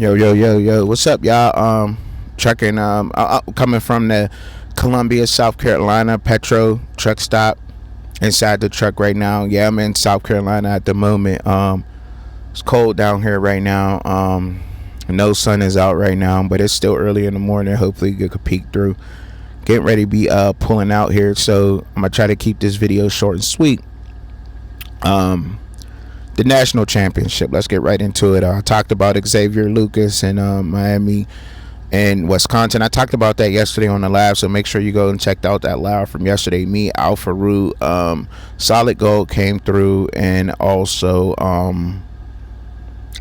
Yo, yo, yo, yo. What's up, y'all? Trucking. Coming from the Columbia, South Carolina Petro truck stop. Inside the truck right now. Yeah, I'm in South Carolina at the moment. It's cold down here right now. No sun is out right now, but it's still early in the morning. Hopefully, you could peek through. Getting ready to be pulling out here, so I'm gonna try to keep this video short and sweet. The national championship. Let's get right into it. I talked about Xavier Lucas and Miami and Wisconsin. I talked about that yesterday on the live, so make sure you go and check out that live from yesterday. Me, Alpha Root, Solid Gold came through, and also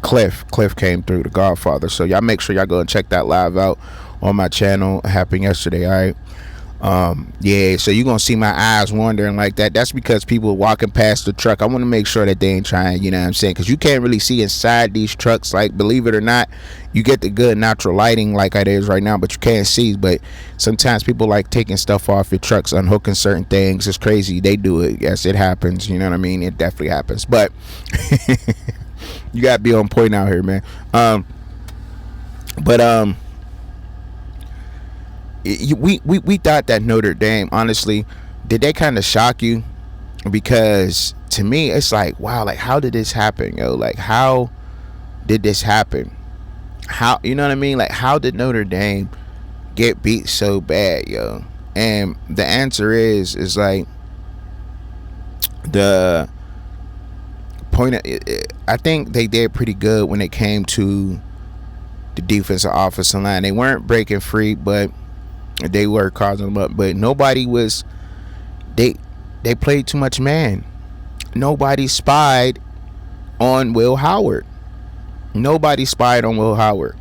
Cliff came through, the Godfather. So y'all make sure y'all go and check that live out on my channel. It happened yesterday. All right. Yeah, so you're gonna see my eyes wandering like that. That's because people walking past the truck. I want to make sure that they ain't trying, you know what I'm saying, because you can't really see inside these trucks. Like, believe it or not, you get the good natural lighting like it is right now, but you can't see. But sometimes people like taking stuff off your trucks, unhooking certain things. It's crazy. They do it. Yes, it happens. You know what I mean? It definitely happens. But you gotta be on point out here, man. We thought that Notre Dame, honestly, did they kind of shock you? Because to me, it's like, wow, like, how did this happen, yo? Like, how did this happen? How, you know what I mean? Like, how did Notre Dame get beat so bad, yo? And the answer is like, the point of it, I think they did pretty good when it came to the defensive offensive line. They weren't breaking free, but they were causing them up. But nobody was, they played too much man. Nobody spied on Will Howard. Nobody spied on Will Howard.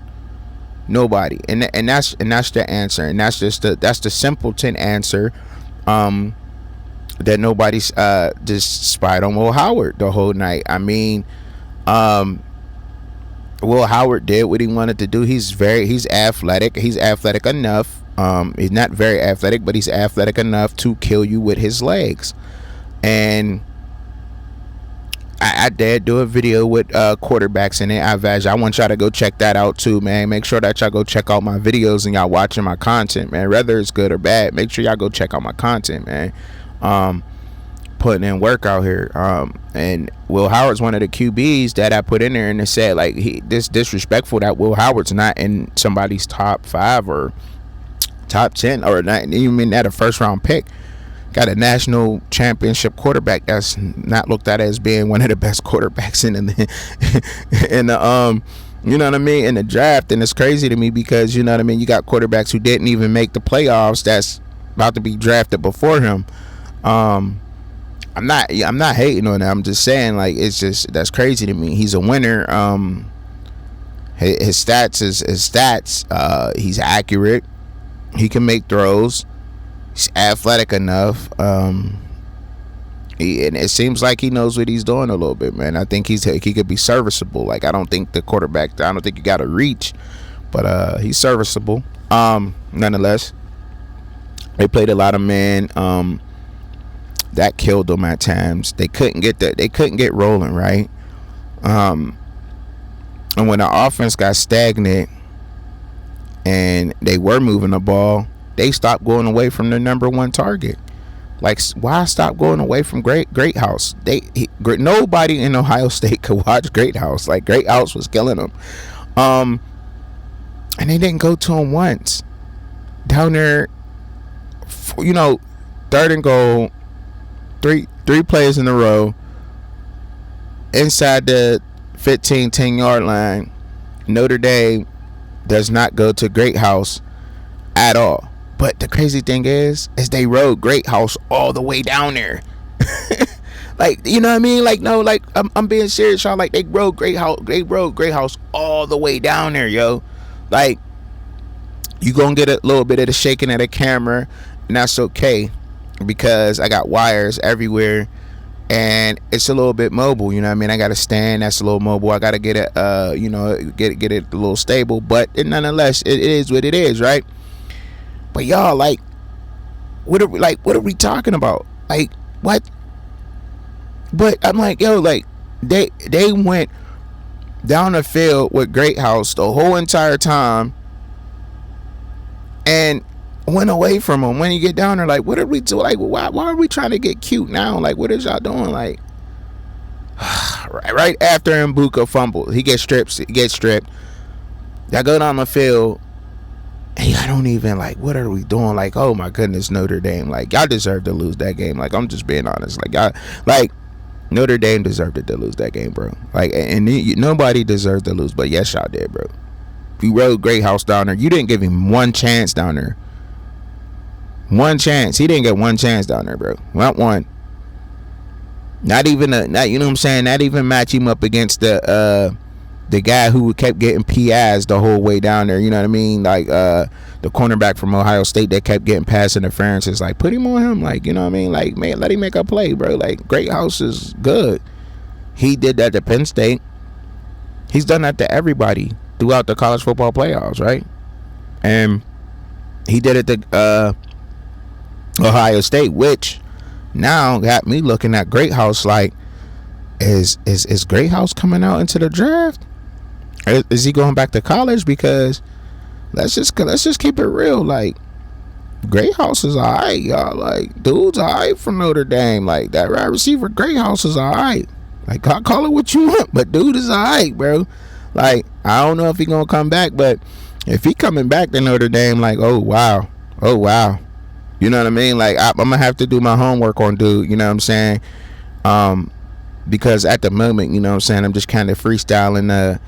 Nobody. And that's the answer. And that's just the simpleton answer. That nobody just spied on Will Howard the whole night. I mean, Will Howard did what he wanted to do. He's athletic. He's athletic enough. He's not very athletic, but he's athletic enough to kill you with his legs. And I did do a video with quarterbacks in it. I want y'all to go check that out too, man. Make sure that y'all go check out my videos and y'all watching my content, man. Whether it's good or bad, make sure y'all go check out my content, man. Putting in work out here. And Will Howard's one of the QBs that I put in there, and it said, like, this disrespectful that Will Howard's not in somebody's top 5 or top 10 or not even at a first round pick. Got a national championship quarterback that's not looked at as being one of the best quarterbacks in the you know what I mean, in the draft. And it's crazy to me because, you know what I mean, you got quarterbacks who didn't even make the playoffs that's about to be drafted before him. I'm not hating on that. I'm just saying, like, it's just, that's crazy to me. He's a winner. His stats is his stats. He's accurate. He can make throws. He's athletic enough. And it seems like he knows what he's doing a little bit, man. I think he could be serviceable. Like, I don't think you got to reach, but he's serviceable. Nonetheless, they played a lot of man. That killed them at times. They couldn't get rolling, right? And when the offense got stagnant and they were moving the ball, they stopped going away from their number one target. Like, why stop going away from Greathouse? Nobody in Ohio State could watch Greathouse. Like, Greathouse was killing them. And they didn't go to him once. Down there, you know, 3rd and goal, three plays in a row, inside the 10-yard line. Notre Dame does not go to Greathouse at all. But the crazy thing is they rode Greathouse all the way down there. Like, you know what I mean? Like, no, like, I'm being serious, y'all. Like, they rode Greathouse all the way down there, yo. Like, you gonna get a little bit of the shaking of the camera, and that's okay, because I got wires everywhere and it's a little bit mobile, you know what I mean? I got a stand that's a little mobile. I got to get it get it a little stable, but nonetheless, it is what it is, right? But y'all, like, what are we talking about? Like, what? But I'm like, yo, like, they down the field with Great House the whole entire time and went away from him. When you get down there, like, what did we do? Like, why are we trying to get cute now? Like, what is y'all doing? Like, right after Mbuka fumbled, he gets stripped. Y'all go down the field, and y'all don't even, like, what are we doing? Like, oh my goodness, Notre Dame. Like, y'all deserve to lose that game. Like, I'm just being honest. Like, y'all, like, Notre Dame deserved to lose that game, bro. Like, and nobody deserved to lose, but yes, y'all did, bro. You rode Great House down there. You didn't give him one chance down there. One chance. He didn't get one chance down there, bro. Not one. Not even you know what I'm saying? Not even match him up against the guy who kept getting PIs the whole way down there. You know what I mean? Like the cornerback from Ohio State that kept getting pass interferences. Like, put him on him. Like, you know what I mean? Like, man, let him make a play, bro. Like, Great House is good. He did that to Penn State. He's done that to everybody throughout the college football playoffs, right? And he did it to Ohio State, which now got me looking at Great House like, is Great House coming out into the draft? Is he going back to college? Because let's just keep it real. Like, Great House is alright, y'all. Like, dude's alright from Notre Dame. Like, that wide receiver Great House is alright. Like, call it what you want, but dude is alright, bro. Like, I don't know if he gonna come back, but if he coming back to Notre Dame, like, oh wow. You know what I mean? Like, I'm gonna have to do my homework on dude. You know what I'm saying? Because at the moment, you know what I'm saying, I'm just kind of freestyling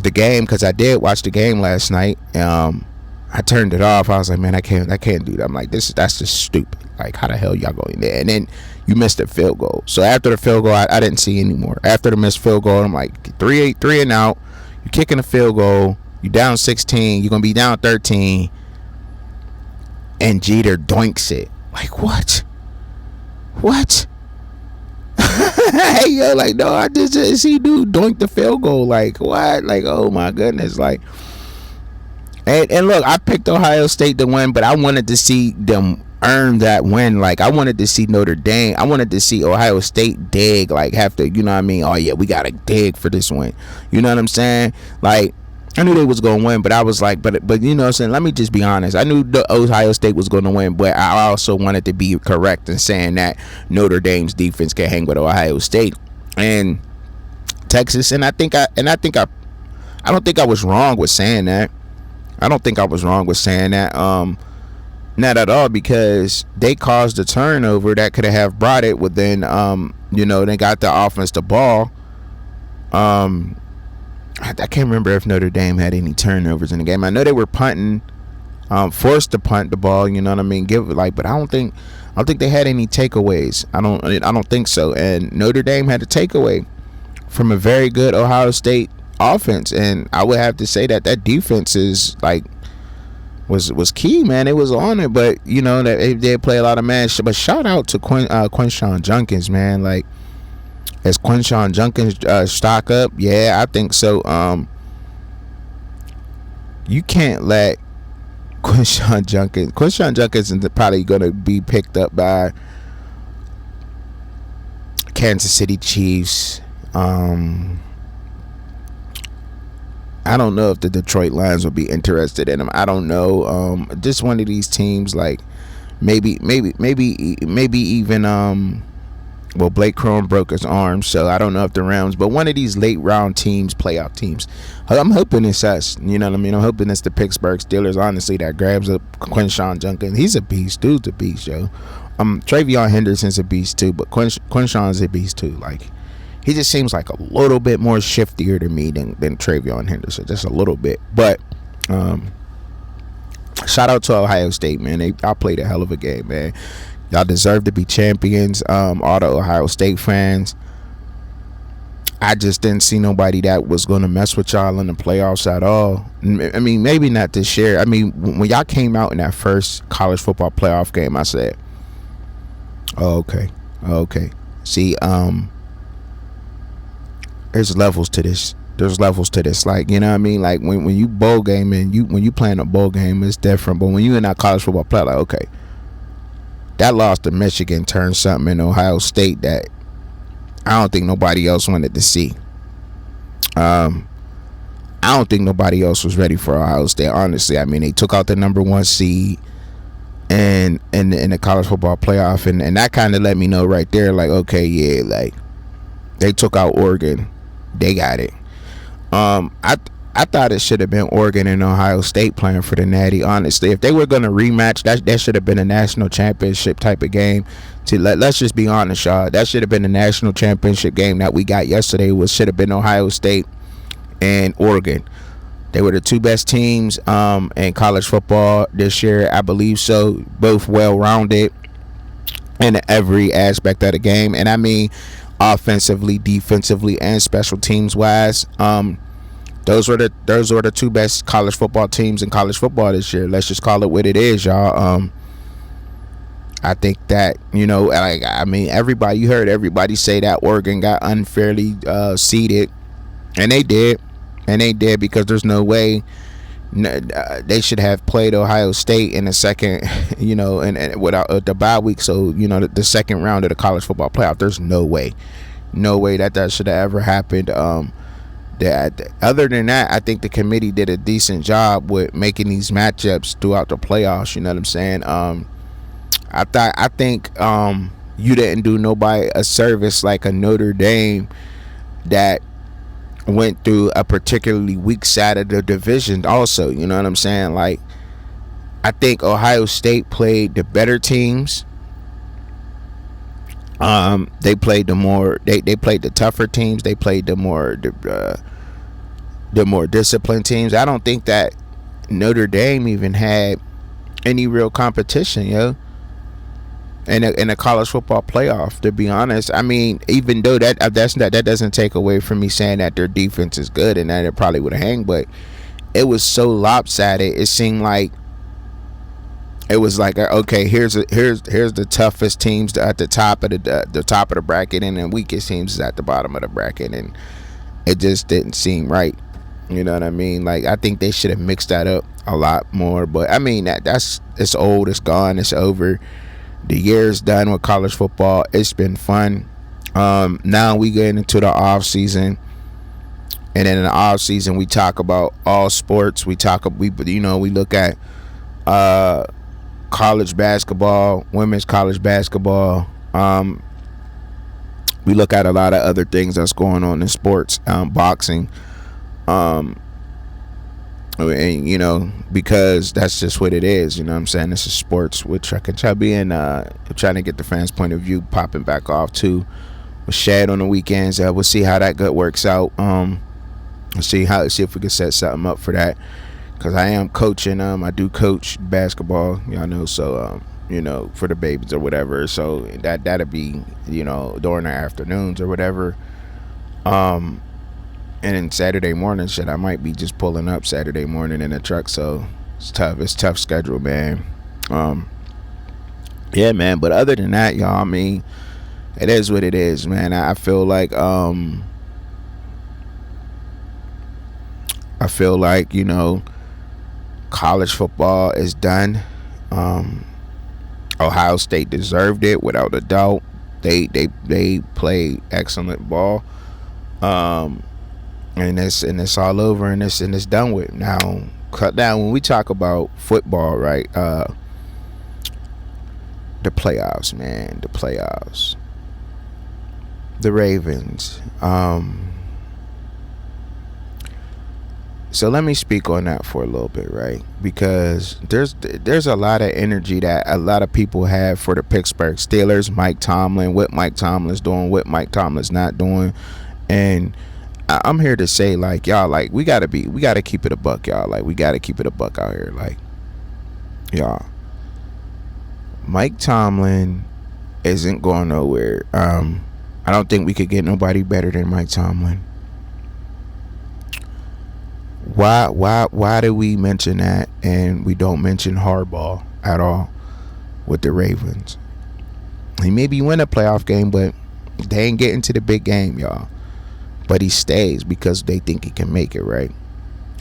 the game, because I did watch the game last night. I turned it off. I was like, man, I can't do that. I'm like, that's just stupid. Like, how the hell y'all going there? And then you missed a field goal. So after the field goal, I didn't see anymore. After the missed field goal, I'm like, 3 and out. You're kicking a field goal. You're down 16. You're gonna be down 13. And Jeter doinks it. Like, what? Hey, yo, like, no, I just see dude doink the field goal. Like, what? Like, oh my goodness. Like, and look, I picked Ohio State to win, but I wanted to see them earn that win. Like, I wanted to see Notre Dame. I wanted to see Ohio State dig, like, have to, you know what I mean? Oh yeah, we gotta dig for this win. You know what I'm saying? Like, I knew they was gonna win, but I was like, but you know what I'm saying? Let me just be honest. I knew the Ohio State was gonna win, but I also wanted to be correct in saying that Notre Dame's defense can hang with Ohio State and Texas. And I don't think I was wrong with saying that. Not at all, because they caused a turnover that could have brought it within. You know, they got the offense the ball. I can't remember if Notre Dame had any turnovers in the game. I know they were punting, forced to punt the ball. You know what I mean? But I don't think they had any takeaways. I don't think so. And Notre Dame had a takeaway from a very good Ohio State offense, and I would have to say that defense is like was key, man. It was on it, but you know that they did play a lot of man. But shout out to Quinshon Judkins, man. Like, as Quinshon Judkins stock up? Yeah, I think so. You can't let Quinshon Judkins is probably going to be picked up by Kansas City Chiefs. I don't know if the Detroit Lions will be interested in him. I don't know. Just one of these teams, like maybe even well, Blake Crone broke his arm, so I don't know if the Rams, but one of these late round teams, playoff teams. I'm hoping it's us. You know what I mean? I'm hoping it's the Pittsburgh Steelers, honestly, that grabs up Quinshon Judkins. He's a beast. Dude's a beast, yo. Travion Henderson's a beast too, but Quinshon's a beast too. Like, he just seems like a little bit more shiftier to me than Travion Henderson, just a little bit. But shout out to Ohio State, man. I played a hell of a game, man. Y'all deserve to be champions. All the Ohio State fans. I just didn't see nobody that was going to mess with y'all in the playoffs at all. I mean, maybe not this year. I mean, when y'all came out in that first college football playoff game, I said, oh, okay. See, there's levels to this. Like, you know what I mean? Like, when you bowl game and when you playing a bowl game, it's different. But when you in that college football playoff, like, okay, that loss to Michigan turned something in Ohio State that I don't think nobody else wanted to see. I don't think nobody else was ready for Ohio State, honestly. I mean, they took out the number one seed and in the college football playoff, and that kind of let me know right there, like, okay, yeah, like, they took out Oregon, they got it. I thought it should have been Oregon and Ohio State playing for the Natty. Honestly, if they were gonna rematch, that should have been a national championship type of game. Let's just be honest, y'all. That should have been the national championship game that we got yesterday. Should have been Ohio State and Oregon. They were the two best teams in college football this year, I believe so. Both well-rounded in every aspect of the game, and I mean offensively, defensively, and special teams wise. Those were the two best college football teams in college football this year. Let's just call it what it is, y'all. I think that, like, I mean, you heard everybody say that Oregon got unfairly seeded, and they did. And they did, because there's no way they should have played Ohio State in the second, and without the bye week. So, the second round of the college football playoff. There's no way that should have ever happened. Other than that, I think the committee did a decent job with making these matchups throughout the playoffs. You know what I'm saying? I think you didn't do nobody a service like a Notre Dame that went through a particularly weak side of the division also. You know what I'm saying? Like, I think Ohio State played the better teams. They played they played the tougher teams. They played the more disciplined teams. I don't think that Notre Dame even had any real competition, in a college football playoff, to be honest. I mean, even though that doesn't take away from me saying that their defense is good and that it probably would have hung, but it was so lopsided. It seemed like it was like, okay, here's the toughest teams at the top of the top of the bracket, and the weakest teams is at the bottom of the bracket, and it just didn't seem right. You know what I mean? Like, I think they should have mixed that up a lot more. But I mean, it's old, it's gone, it's over. The year's done with college football. It's been fun. Now we get into the off season, and then in the off season we talk about all sports. We look at college basketball, women's college basketball. We look at a lot of other things that's going on in sports, boxing. And because that's just what it is. You know what I'm saying? This is sports, which I can try being trying to get the fans' point of view popping back off too. With Shad on the weekends, we'll see how that good works out. See if we can set something up for that, because I am coaching. I do coach basketball, y'all know. So for the babies or whatever. So that'll be during the afternoons or whatever. And then Saturday morning, I might be just pulling up Saturday morning in a truck. So it's tough. It's tough schedule, man. Yeah, man. But other than that, y'all, I mean, it is what it is, man. I feel like college football is done. Ohio State deserved it without a doubt. They played excellent ball. And it's all over, and it's done with. Now, cut down when we talk about football, right? The playoffs, man. The playoffs. The Ravens. So let me speak on that for a little bit, right? Because there's a lot of energy that a lot of people have for the Pittsburgh Steelers, Mike Tomlin, what Mike Tomlin's doing, what Mike Tomlin's not doing, and I'm here to say, like, y'all, like, we gotta keep it a buck, y'all. Like, we gotta keep it a buck out here, like, y'all. Mike Tomlin isn't going nowhere. I don't think we could get nobody better than Mike Tomlin. Why do we mention that and we don't mention Harbaugh at all with the Ravens? He maybe win a playoff game, but they ain't getting to the big game, y'all. But he stays because they think he can make it, right?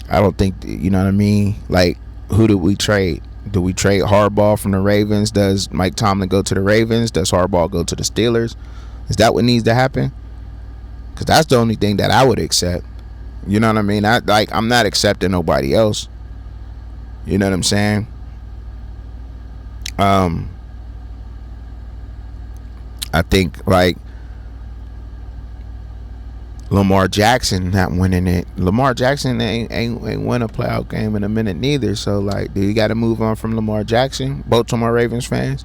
I don't think, you know what I mean? Like, who do we trade? Do we trade Harbaugh from the Ravens? Does Mike Tomlin go to the Ravens? Does Harbaugh go to the Steelers? Is that what needs to happen? Because that's the only thing that I would accept. You know what I mean? I'm not accepting nobody else. You know what I'm saying? I think like Lamar Jackson not winning it. Lamar Jackson ain't win a playoff game in a minute neither. So like, do you got to move on from Lamar Jackson? Baltimore Ravens fans.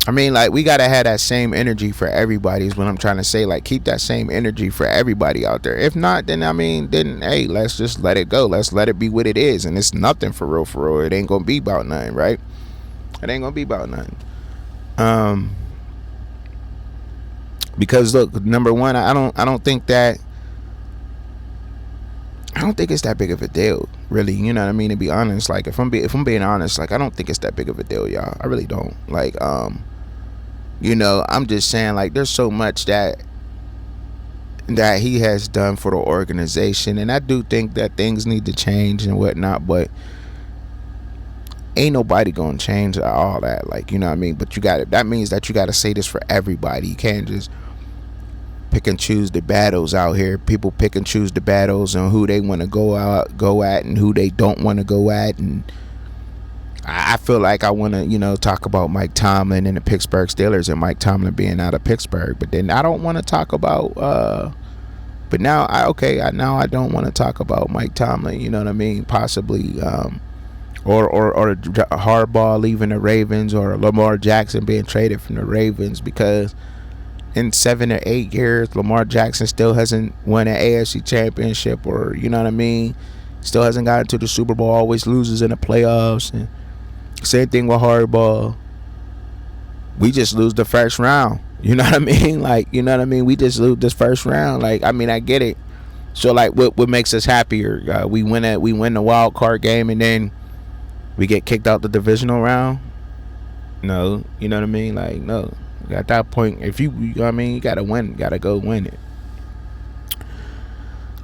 I mean, like, we gotta have that same energy for everybody. Is what I'm trying to say. Like, keep that same energy for everybody out there. If not, then hey, let's just let it go. Let's let it be what it is, and it's nothing for real. For real, it ain't gonna be about nothing, right? It ain't gonna be about nothing. Because look, number one, I don't think it's that big of a deal, really. You know what I mean? To be honest, like, if I'm being honest, like, I don't think it's that big of a deal, y'all. I really don't. Like, you know, I'm just saying, like, there's so much that he has done for the organization, and I do think that things need to change and whatnot, but ain't nobody gonna change all that, like, you know what I mean? But that means that you gotta say this for everybody. You can't just pick and choose the battles out here. People pick and choose the battles and who they want to go at and who they don't want to go at. And I feel like I want to, you know, talk about Mike Tomlin and the Pittsburgh Steelers and Mike Tomlin being out of Pittsburgh, but then I don't want to talk about but now I don't want to talk about Mike Tomlin, you know what I mean, possibly or Harbaugh leaving the Ravens, or Lamar Jackson being traded from the Ravens, because in 7 or 8 years Lamar Jackson still hasn't won an AFC championship, or, you know what I mean, still hasn't gotten to the Super Bowl, always loses in the playoffs. And same thing with Harbaugh. We just lose the first round. You know what I mean? Like, you know what I mean? We just lose this first round. Like, I mean, I get it. So, like, what makes us happier? We win the wild card game, and then we get kicked out the divisional round? No. You know what I mean? Like, no. At that point, if you know what I mean, you gotta win. You gotta go win it.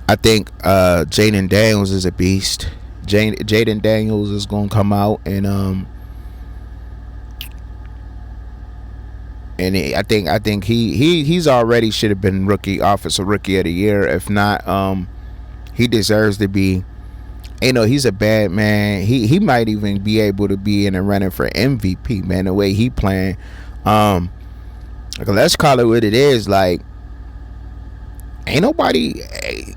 I think Jaden Daniels is a beast. Jaden Daniels is gonna come out and I think he's already should have been offensive rookie of the year. If not, he deserves to be. You know, he's a bad man. He might even be able to be in a running for MVP, man, the way he playing. Let's call it what it is. Like, ain't nobody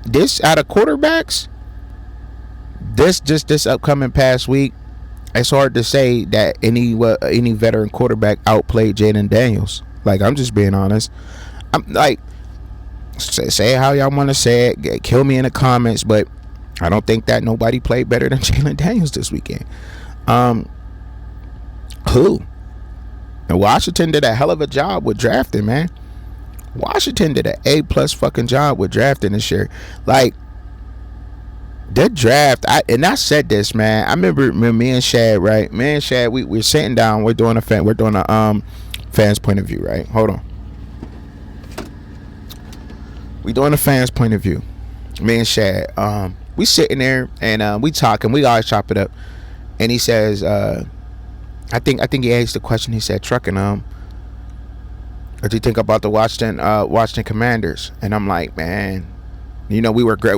this out of quarterbacks. This upcoming past week, it's hard to say that any veteran quarterback outplayed Jaden Daniels. Like, I'm just being honest. I'm like, say how y'all want to say it. Kill me in the comments, but I don't think that nobody played better than Jaden Daniels this weekend. Who? And Washington did a hell of a job with drafting, man. Washington did an A+ fucking job with drafting this year. Like, that draft, I said this, man. I remember me and Shad, right? Me and Shad, we're sitting down. We're doing a fan's point of view, right? Hold on. We doing a fan's point of view. Me and Shad, we sitting there and we talking. We always chop it up. And he says, I think he asked the question. He said, "Trucking, what do you think about the Washington Commanders?" And I'm like, man, you know, we were great.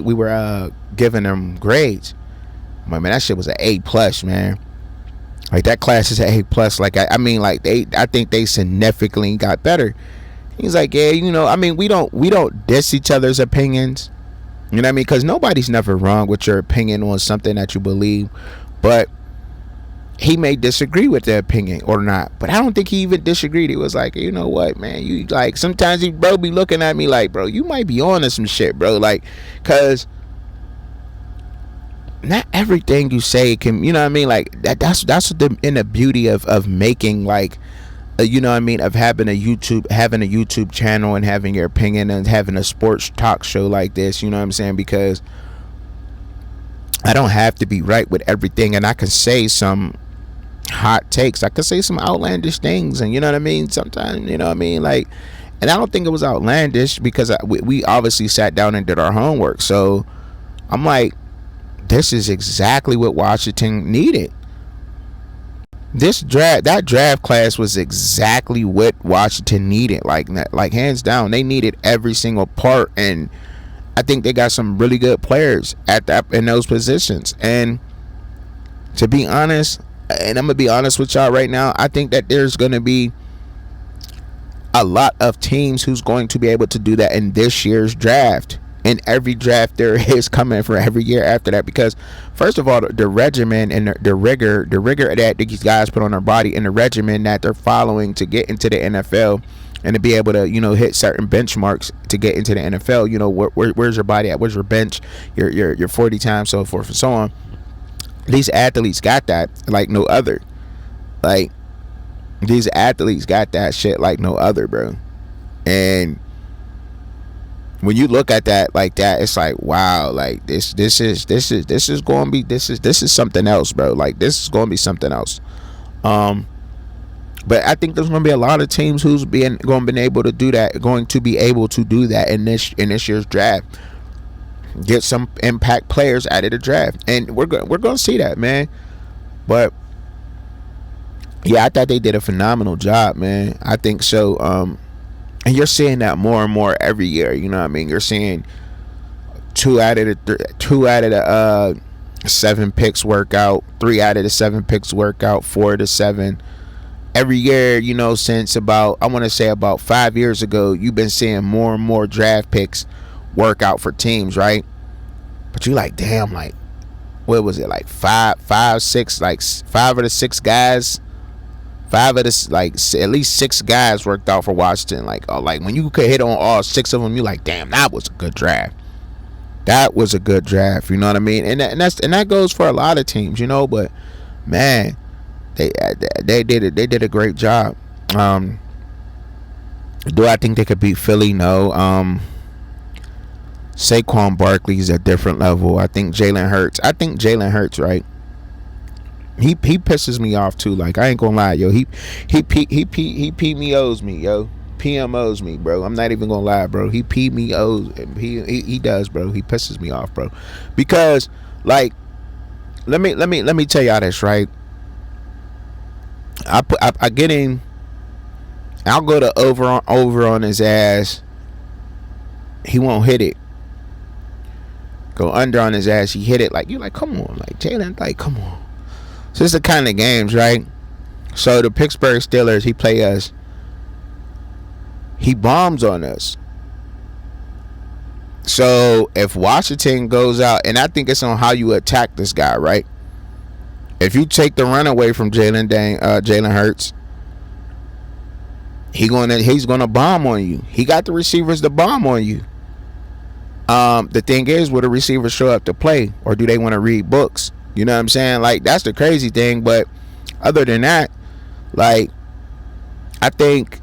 We were giving them grades. I'm like, man, that shit was an A+, man. Like, that class is an A+. Like, I mean, like, I think they significantly got better. He's like, yeah, you know, I mean, we don't diss each other's opinions. You know what I mean? Because nobody's never wrong with your opinion on something that you believe, but he may disagree with the opinion or not, but I don't think he even disagreed. He was like, you know what, man, you like, sometimes he bro be looking at me like, bro, you might be on to some shit, bro, like, cause not everything you say can, you know what I mean, like that's the beauty of making, like, you know what I mean, of having a YouTube channel and having your opinion and having a sports talk show like this, you know what I'm saying, because I don't have to be right with everything, and I can say some hot takes. I could say some outlandish things, and you know what I mean, sometimes, you know what I mean, like, and I don't think it was outlandish because we obviously sat down and did our homework. So I'm like, this is exactly what Washington needed. That draft class was exactly what Washington needed. Like hands down, they needed every single part. And I think they got some really good players at that in those positions. And to be honest, and I'm gonna be honest with y'all right now, I think that there's gonna be a lot of teams who's going to be able to do that in this year's draft. In every draft there is coming for every year after that, because first of all, the regimen and the rigor that these guys put on their body, and the regimen that they're following to get into the NFL and to be able to, hit certain benchmarks to get into the NFL. Where's your body at? Where's your bench? Your 40 times, so forth and so on. These athletes got that like no other. Like, these athletes got that shit like no other, bro. And when you look at that like that, it's like, wow, like this is going to be this is something else, bro. Like, this is going to be something else. But I think there's going to be a lot of teams who's going to be able to do that in this year's draft. Get some impact players out of the draft, and we're going to see that, man. But yeah, I thought they did a phenomenal job, man. I think so. And you're seeing that more and more every year. You know what I mean? You're seeing two out of the 7 picks work out, 3 out of the 7 picks work out, 4 of the 7. Every year, since about 5 years ago, you've been seeing more and more draft picks work out for teams, right? But you like, damn, like, what was it, like 5, 6, like 5 of the 6 guys, 5 of the, like, at least 6 guys worked out for Washington. Like, when you could hit on all 6 of them, you like, damn, that was a good draft. That was a good draft. You know what I mean? And that goes for a lot of teams, but man, they did a great job. Do I think they could beat Philly? No. Saquon Barkley's a different level. I think Jalen Hurts, right? He pisses me off too. Like, I ain't gonna lie, yo. He PMOs me, yo. PMOs me, bro. I'm not even gonna lie, bro. He PMOs. He does, bro. He pisses me off, bro. Because, like, let me tell y'all this, right? I get in. I'll go to over on his ass. He won't hit it. Go under on his ass. He hit it. Like, you're like, come on, like, Jalen, like, come on. So it's the kind of games, right? So the Pittsburgh Steelers, he play us. He bombs on us. So if Washington goes out, and I think it's on how you attack this guy, right? If you take the run away from Jalen Hurts, he's gonna bomb on you. He got the receivers to bomb on you. The thing is, will the receivers show up to play, or do they want to read books? You know what I'm saying? Like, that's the crazy thing. But other than that, like, I think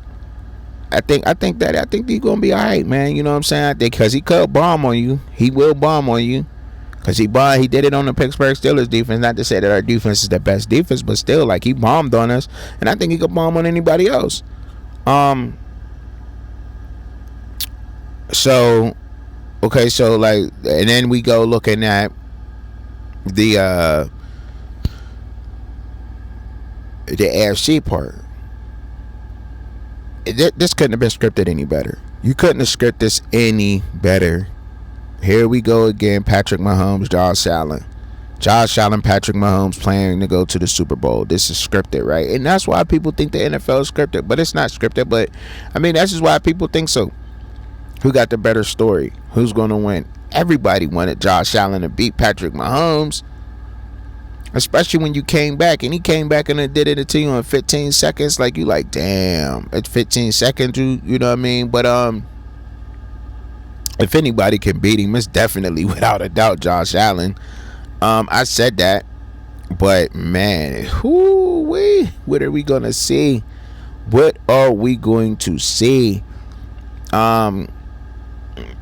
he's gonna be all right, man. You know what I'm saying? Because he could bomb on you. He will bomb on you. Because he did it on the Pittsburgh Steelers defense. Not to say that our defense is the best defense, but still, like, he bombed on us, and I think he could bomb on anybody else. So, okay, so, like, and then we go looking at the AFC part. This couldn't have been scripted any better. You couldn't have scripted this any better. Here we go again. Patrick Mahomes, Josh Allen, Patrick Mahomes playing to go to the Super Bowl. This is scripted, right? And that's why people think the NFL is scripted, but it's not scripted. But I mean, that's just why people think so. Who got the better story? Who's going to win? Everybody wanted Josh Allen to beat Patrick Mahomes, especially when you came back, and he came back and did it to you in 15 seconds. Like, you like, damn, it's 15 seconds, you know what I mean? But if anybody can beat him, it's definitely, without a doubt, Josh Allen. I said that, but man, what are we gonna see? What are we going to see?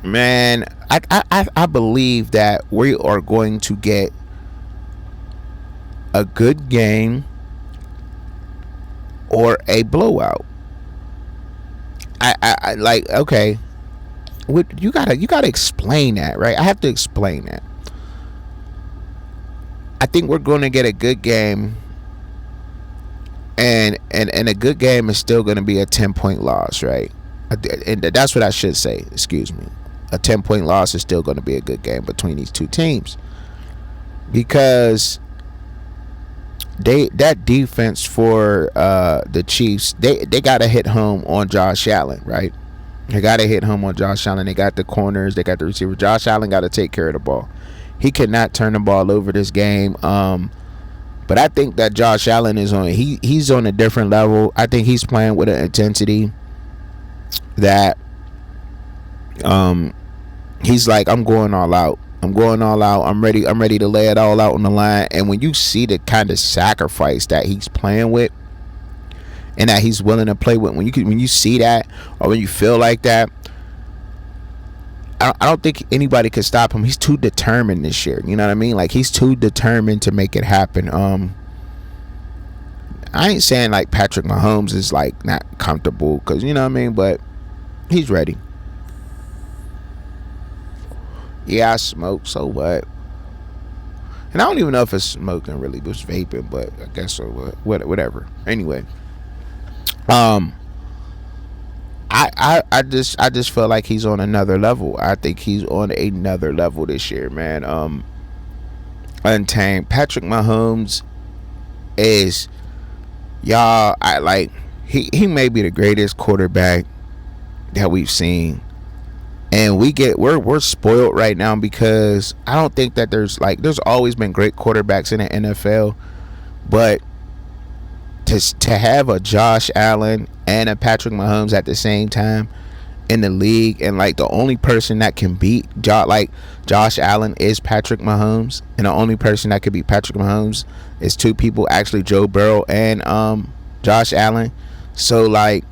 Man, I believe that we are going to get a good game or a blowout. I like, okay, you gotta explain that, right? I have to explain that. I think we're going to get a good game, and a good game is still going to be a 10-point loss, right? And that's what I should say. Excuse me. a 10-point loss is still going to be a good game between these two teams, because that defense for the Chiefs, they got to hit home on Josh Allen, right? They got to hit home on Josh Allen. They got the corners, they got the receiver. Josh Allen got to take care of the ball. He cannot turn the ball over this game. But I think that Josh Allen is on. He's on a different level. I think he's playing with an intensity that he's like, I'm going all out. I'm going all out. I'm ready to lay it all out on the line. And when you see the kind of sacrifice that he's playing with, and that he's willing to play with, when you see that, or when you feel like that, I don't think anybody could stop him. He's too determined this year. You know what I mean? Like, he's too determined to make it happen. I ain't saying like Patrick Mahomes is like not comfortable, because you know what I mean, but he's ready. Yeah, I smoke, so what? And I don't even know if it's smoking really, but it's vaping, but I guess so. Whatever. Anyway, I just feel like he's on another level. I think he's on another level this year, man. Untamed. Patrick Mahomes is, y'all, he may be the greatest quarterback that we've seen. And we're spoiled right now, because I don't think that there's always been great quarterbacks in the NFL, but to have a Josh Allen and a Patrick Mahomes at the same time in the league, and like the only person that can beat Josh Allen is Patrick Mahomes, and the only person that could beat Patrick Mahomes is two people, actually, Joe Burrow and Josh Allen. So like,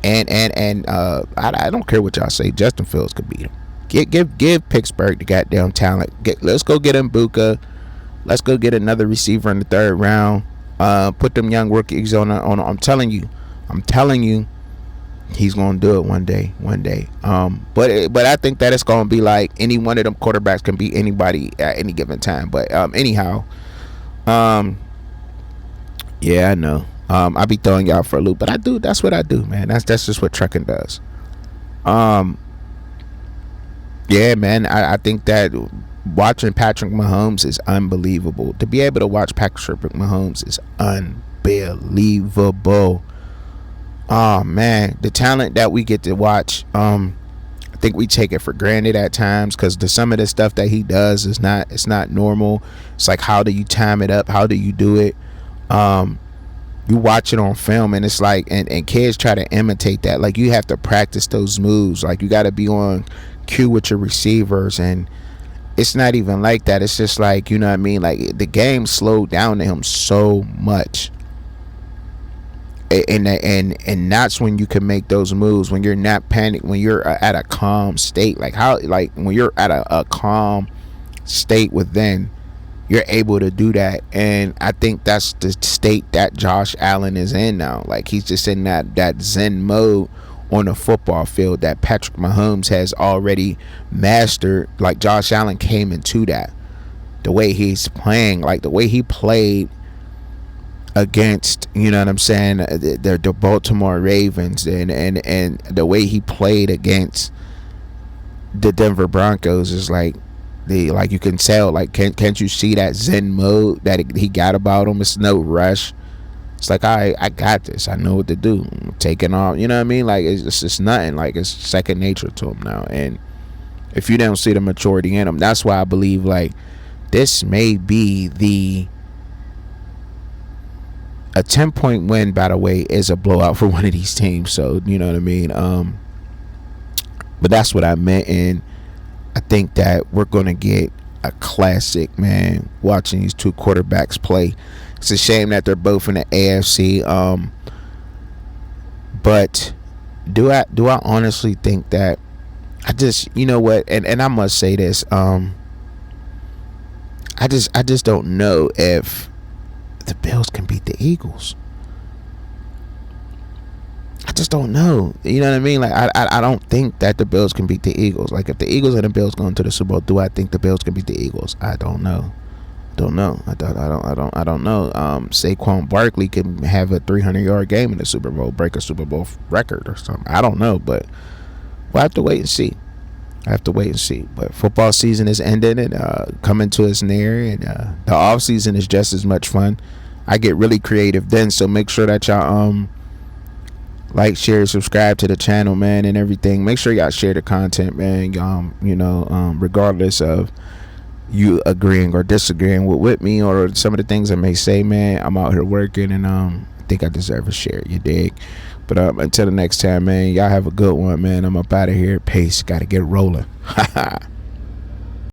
and I don't care what y'all say, Justin Fields could beat him. Give Pittsburgh the goddamn talent. Let's go get Mbuka. Let's go get another receiver in the third round. Put them young rookies on. I'm telling you, he's gonna do it one day. But I think that it's gonna be like any one of them quarterbacks can beat anybody at any given time. But anyhow, yeah, I know. I be throwing y'all for a loop, but I do. That's what I do, man. That's just what trucking does. Yeah, man. I think that watching Patrick Mahomes is unbelievable. To be able to watch Patrick Mahomes is unbelievable. Oh man, the talent that we get to watch. I think we take it for granted at times, because some of the stuff that he does is not normal. It's like, how do you time it up? How do you do it? You watch it on film, and it's like, and kids try to imitate that. Like, you have to practice those moves. Like, you got to be on cue with your receivers, and it's not even like that. It's just like, you know what I mean? Like, the game slowed down to him so much. And that's when you can make those moves, when you're not panic, when you're at a calm state. Like when you're at a calm state within, you're able to do that. And I think that's the state that Josh Allen is in now. Like, he's just in that zen mode on the football field that Patrick Mahomes has already mastered. Like, Josh Allen came into that. The way he's playing, like the way he played against, you know what I'm saying, the Baltimore Ravens, and the way he played against the Denver Broncos is like, you can tell, like, can't you see that zen mode that he got about him? It's no rush. It's like, I got this. I know what to do. I'm taking off. You know what I mean? Like, it's just nothing. Like, it's second nature to him now. And if you don't see the maturity in him, that's why I believe, like, this may be a 10-point win, by the way, is a blowout for one of these teams. So, you know what I mean? But that's what I meant. And I think that we're going to get a classic, man, watching these two quarterbacks play. It's a shame that they're both in the AFC. But do I honestly think that, I just, you know what, and I must say this, I just don't know if the Bills can beat the Eagles. I just don't know. You know what I mean? Like, I don't think that the Bills can beat the Eagles. Like, if the Eagles and the Bills go into the Super Bowl, do I think the Bills can beat the Eagles? I don't know. I don't know. Saquon Barkley can have a 300-yard game in the Super Bowl, break a Super Bowl record or something. I don't know, but we'll have to wait and see. I have to wait and see. But football season is ending and coming to its near, and the off season is just as much fun. I get really creative then, so make sure that y'all like, share, subscribe to the channel, man, and everything. Make sure y'all share the content, man. Regardless of you agreeing or disagreeing with me or some of the things I may say, man, I'm out here working, and I think I deserve a share. You dig? But until the next time, man, y'all have a good one, man. I'm up out of here. Peace. Gotta get rolling.